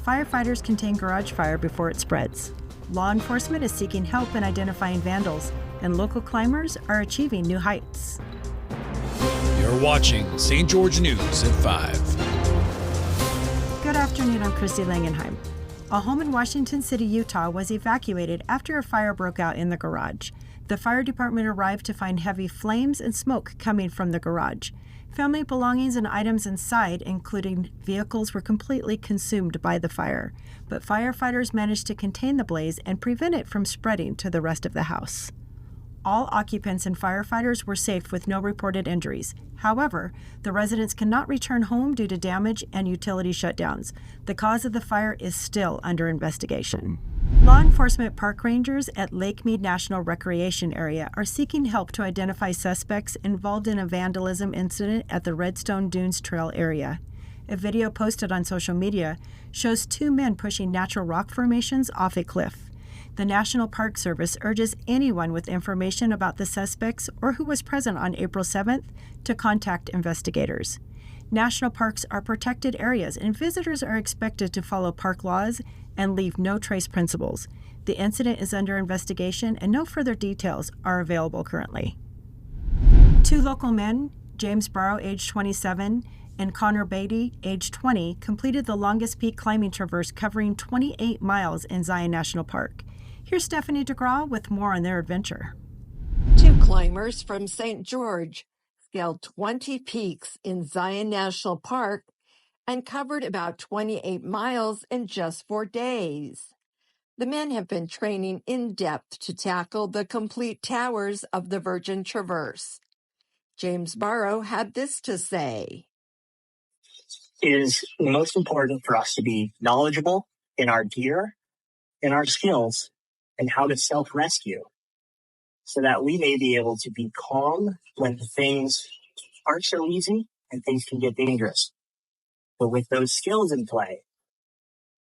firefighters contain garage fire before it spreads. Law enforcement is seeking help in identifying vandals, and local climbers are achieving new heights. You're watching St. George News at 5. Good afternoon, I'm Christy Langenheim. A home in Washington City, Utah was evacuated after a fire broke out in the garage. The fire department arrived to find heavy flames and smoke coming from the garage. Family belongings and items inside, including vehicles, were completely consumed by the fire, but firefighters managed to contain the blaze and prevent it from spreading to the rest of the house. All occupants and firefighters were safe with no reported injuries. However, the residents cannot return home due to damage and utility shutdowns. The cause of the fire is still under investigation. Law enforcement park rangers at Lake Mead National Recreation Area are seeking help to identify suspects involved in a vandalism incident at the Redstone Dunes Trail area. A video posted on social media shows two men pushing natural rock formations off a cliff. The National Park Service urges anyone with information about the suspects or who was present on April 7th to contact investigators. National parks are protected areas, and visitors are expected to follow park laws and leave no trace principles. The incident is under investigation, and no further details are available currently. Two local men, James Barrow, age 27, and Connor Beatty, age 20, completed the longest peak climbing traverse covering 28 miles in Zion National Park. Here's Stephanie DeGraw with more on their adventure. Two climbers from St. George scaled 20 peaks in Zion National Park and covered about 28 miles in just 4 days. The men have been training in depth to tackle the complete towers of the Virgin Traverse. James Barrow had this to say. It is most important for us to be knowledgeable in our gear, in our skills, and how to self-rescue, so that we may be able to be calm when things aren't so easy and things can get dangerous. But with those skills in play,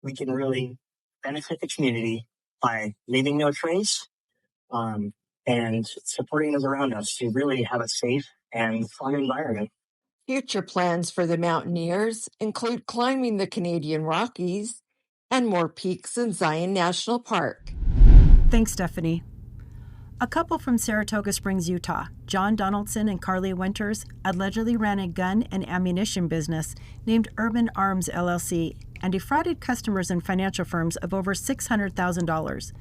we can really benefit the community by leaving no trace and supporting those around us to really have a safe and fun environment. Future plans for the mountaineers include climbing the Canadian Rockies and more peaks in Zion National Park. Thanks, Stephanie. A couple from Saratoga Springs, Utah, John Donaldson and Carly Winters, allegedly ran a gun and ammunition business named Urban Arms LLC and defrauded customers and financial firms of over $600,000.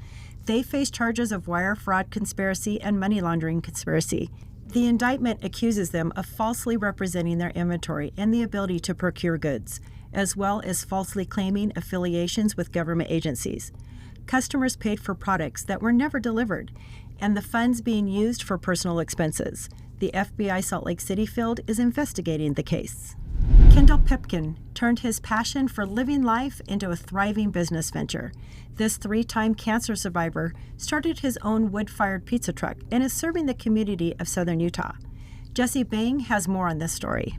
They face charges of wire fraud conspiracy and money laundering conspiracy. The indictment accuses them of falsely representing their inventory and the ability to procure goods, as well as falsely claiming affiliations with government agencies. Customers paid for products that were never delivered, and the funds being used for personal expenses. The FBI Salt Lake City field is investigating the case. Kendall Pipkin turned his passion for living life into a thriving business venture. This 3-time cancer survivor started his own wood-fired pizza truck and is serving the community of southern Utah. Jesse Bang has more on this story.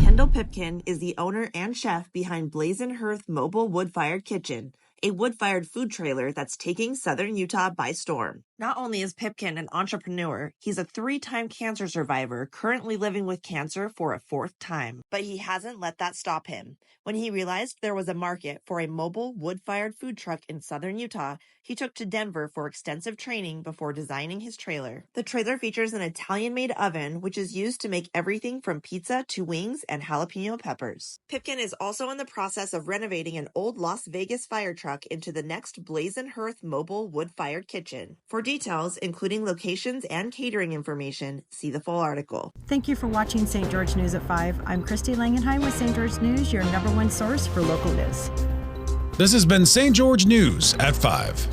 Kendall Pipkin is the owner and chef behind Blazing Hearth Mobile Wood-Fired Kitchen, a wood-fired food trailer that's taking southern Utah by storm. Not only is Pipkin an entrepreneur, he's a 3-time cancer survivor currently living with cancer for a 4th time. But he hasn't let that stop him. When he realized there was a market for a mobile wood-fired food truck in southern Utah, he took to Denver for extensive training before designing his trailer. The trailer features an Italian-made oven, which is used to make everything from pizza to wings and jalapeno peppers. Pipkin is also in the process of renovating an old Las Vegas fire truck into the next Blazing Hearth Mobile Wood-Fired Kitchen. For details, including locations and catering information, see the full article. Thank you for watching St. George News at 5. I'm Christy Langenheim with St. George News, your #1 source for local news. This has been St. George News at 5.